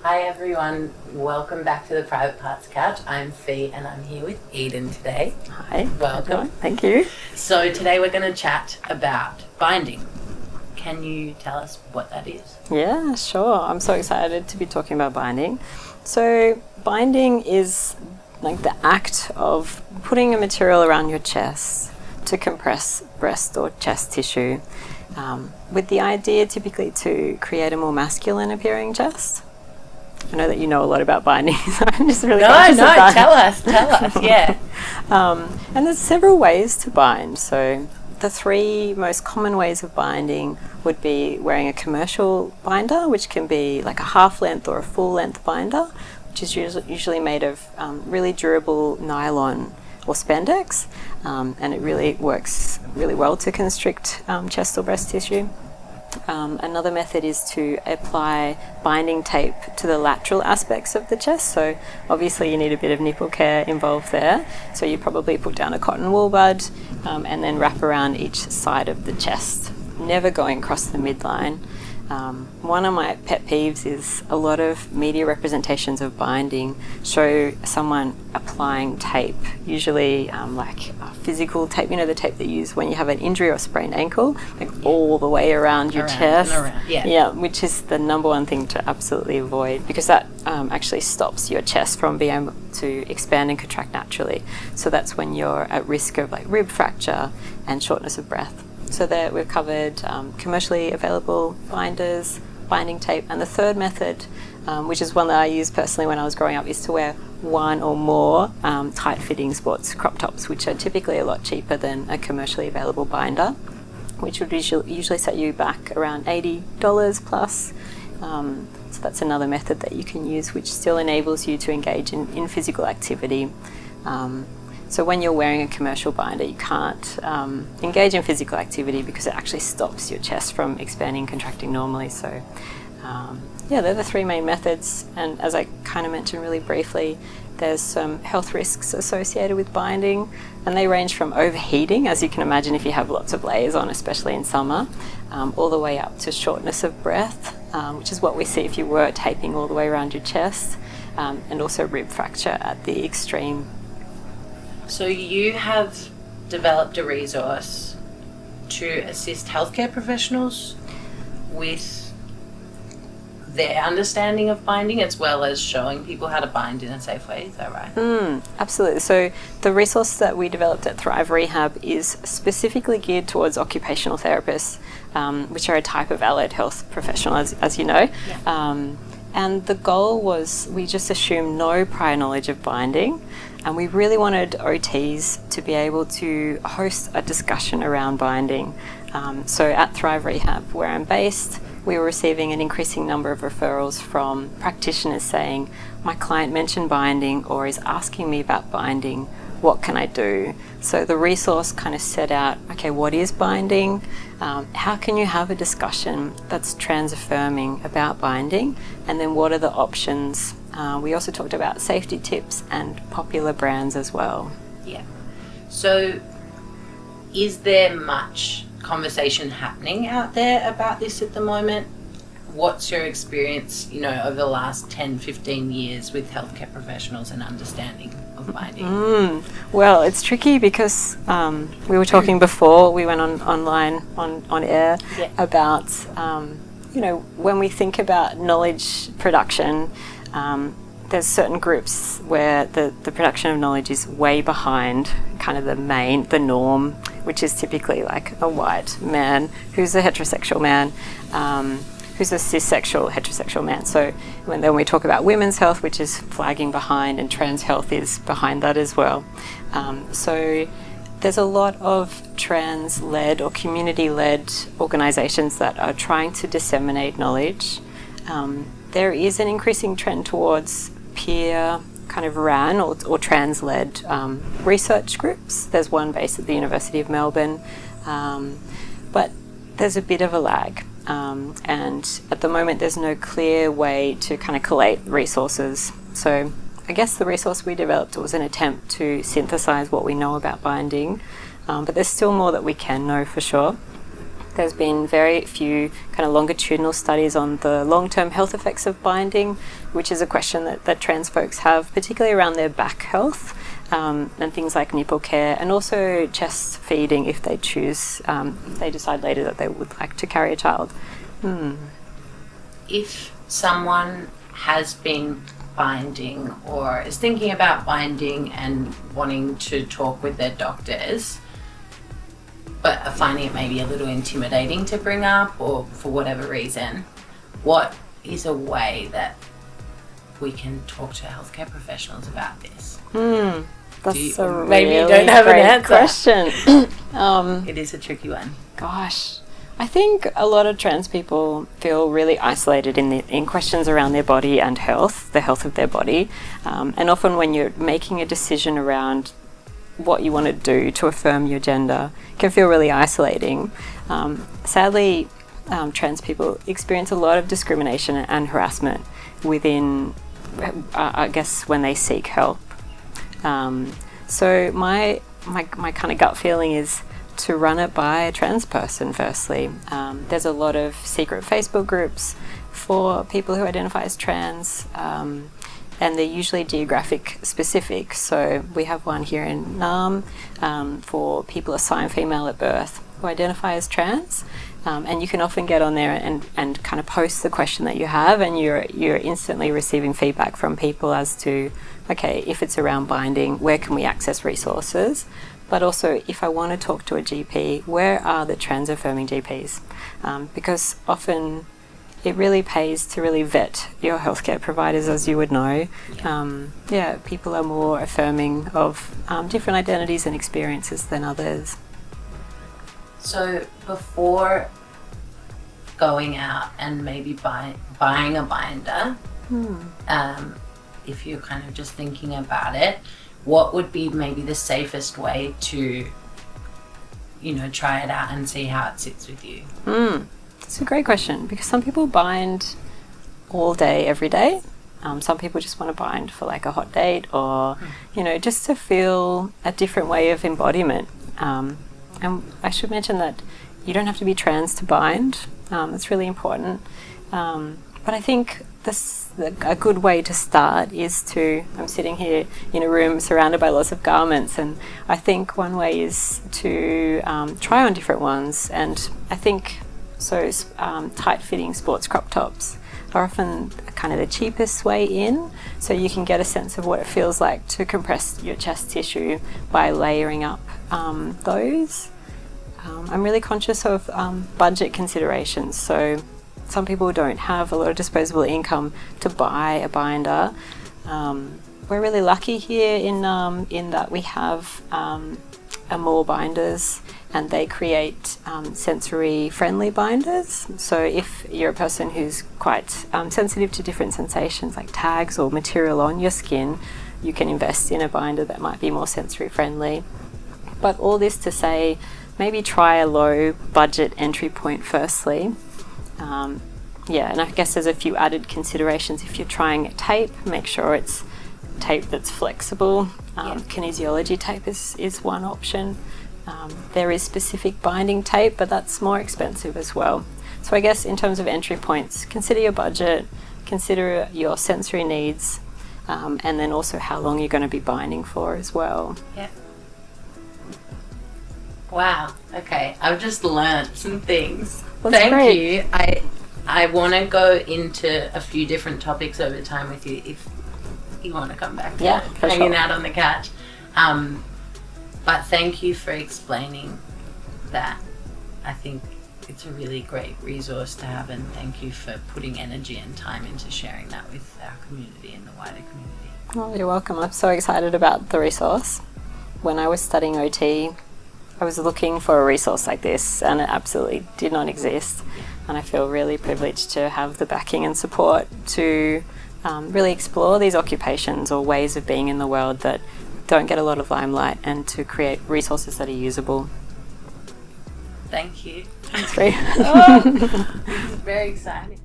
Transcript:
Hi everyone, welcome back to the Private Parts Couch. I'm Fee and I'm here with Eden today. Hi. Welcome. Thank you. So today we're going to chat about binding. Can you tell us what that is? Yeah, sure. I'm so excited to be talking about binding. So binding is like the act of putting a material around your chest to compress breast or chest tissue, with the idea typically to create a more masculine appearing chest. I know that you know a lot about binding, so I'm just really conscious of that. Tell us, yeah. And there's several ways to bind. So the three most common ways of binding would be wearing a commercial binder, which can be like a half-length or a full-length binder, which is usually made of really durable nylon or spandex, and it really works really well to constrict chest or breast tissue. Another method is to apply binding tape to the lateral aspects of the chest. So obviously you need a bit of nipple care involved there. So you probably put down a cotton wool bud and then wrap around each side of the chest, never going across the midline. One of my pet peeves is a lot of media representations of binding show someone applying tape, usually like physical tape, you know, the tape that you use when you have an injury or sprained ankle, like all the way around your chest. Yeah, which is the number one thing to absolutely avoid, because that actually stops your chest from being able to expand and contract naturally. So that's when you're at risk of like rib fracture and shortness of breath. So there we've covered commercially available binders, binding tape, and the third method, which is one that I used personally when I was growing up, is to wear one or more tight-fitting sports crop tops, which are typically a lot cheaper than a commercially available binder, which would usually set you back around $80 plus. So that's another method that you can use, which still enables you to engage in physical activity. So when you're wearing a commercial binder, you can't engage in physical activity because it actually stops your chest from expanding and contracting normally. So yeah, they're the three main methods. And as I kind of mentioned really briefly, there's some health risks associated with binding, and they range from overheating, as you can imagine if you have lots of layers on, especially in summer, all the way up to shortness of breath, which is what we see if you were taping all the way around your chest, and also rib fracture at the extreme. So you have developed a resource to assist healthcare professionals with their understanding of binding, as well as showing people how to bind in a safe way. Is that right? Absolutely. So the resource that we developed at Thrive Rehab is specifically geared towards occupational therapists, which are a type of allied health professional, as you know. Yeah. And the goal was, we just assumed no prior knowledge of binding, and we really wanted OTs to be able to host a discussion around binding. So at Thrive Rehab, where I'm based, we were receiving an increasing number of referrals from practitioners saying, my client mentioned binding or is asking me about binding, what can I do? So the resource kind of set out, okay, what is binding? How can you have a discussion that's trans-affirming about binding? And then what are the options? We also talked about safety tips and popular brands as well. Yeah. So is there much conversation happening out there about this at the moment? What's your experience, over the last 10, 15 years with healthcare professionals and understanding of binding? Well, it's tricky because we were talking before we went online on air about, when we think about knowledge production, there's certain groups where the production of knowledge is way behind kind of the norm, which is typically like a white man who's a heterosexual man, who's a cissexual heterosexual man. So when we talk about women's health, which is flagging behind, and trans health is behind that as well. So there's a lot of trans-led or community-led organisations that are trying to disseminate knowledge. There is an increasing trend towards peer kind of ran or trans-led research groups. There's one based at the University of Melbourne, but there's a bit of a lag. And at the moment there's no clear way to kind of collate resources. So I guess the resource we developed was an attempt to synthesize what we know about binding, but there's still more that we can know for sure. There's been very few kind of longitudinal studies on the long-term health effects of binding, which is a question that trans folks have, particularly around their back health, and things like nipple care, and also chest feeding if they choose, if they decide later that they would like to carry a child. If someone has been binding or is thinking about binding and wanting to talk with their doctors, but are finding it maybe a little intimidating to bring up, or for whatever reason, what is a way that we can talk to healthcare professionals about this? That's a really maybe you don't have an answer. Question. It is a tricky one. Gosh, I think a lot of trans people feel really isolated in questions around their body and health, the health of their body. And often when you're making a decision around what you want to do to affirm your gender, it can feel really isolating. Sadly, trans people experience a lot of discrimination and harassment within, I guess, when they seek help. So my kind of gut feeling is to run it by a trans person firstly. There's a lot of secret Facebook groups for people who identify as trans, and they're usually geographic specific. So we have one here in Nam for people assigned female at birth who identify as trans, and you can often get on there and kind of post the question that you have, and you're instantly receiving feedback from people as to, okay, if it's around binding, where can we access resources? But also, if I want to talk to a GP, where are the trans-affirming GPs? Because often it really pays to really vet your healthcare providers, as you would know. People are more affirming of different identities and experiences than others. So before going out and maybe buying a binder, if you're kind of just thinking about it, what would be maybe the safest way to, try it out and see how it sits with you? That's a great question, because some people bind all day, every day. Some people just want to bind for like a hot date, or, just to feel a different way of embodiment. And I should mention that you don't have to be trans to bind. That's really important. But I think a good way to start is I'm sitting here in a room surrounded by lots of garments, and I think one way is to try on different ones. And I think tight-fitting sports crop tops are often kind of the cheapest way in, so you can get a sense of what it feels like to compress your chest tissue by layering up those. I'm really conscious of budget considerations, so some people don't have a lot of disposable income to buy a binder. We're really lucky here in that we have Amore binders, and they create sensory-friendly binders. So if you're a person who's quite sensitive to different sensations like tags or material on your skin, you can invest in a binder that might be more sensory-friendly. But all this to say, maybe try a low-budget entry point firstly. And I guess there's a few added considerations. If you're trying tape, make sure it's tape that's flexible. Kinesiology tape is one option. There is specific binding tape, but that's more expensive as well. So I guess in terms of entry points, consider your budget, consider your sensory needs, and then also how long you're going to be binding for as well. Yeah. Wow. Okay. I've just learnt some things. Thank you. I want to go into a few different topics over time with you if you want to come back. Hanging out on the couch. But thank you for explaining that. I think it's a really great resource to have, and thank you for putting energy and time into sharing that with our community and the wider community. Oh, you're welcome. I'm so excited about the resource. When I was studying OT, I was looking for a resource like this, and it absolutely did not exist. And I feel really privileged to have the backing and support to really explore these occupations or ways of being in the world that don't get a lot of limelight, and to create resources that are usable. Thank you. Thanks, Ree. This is very exciting.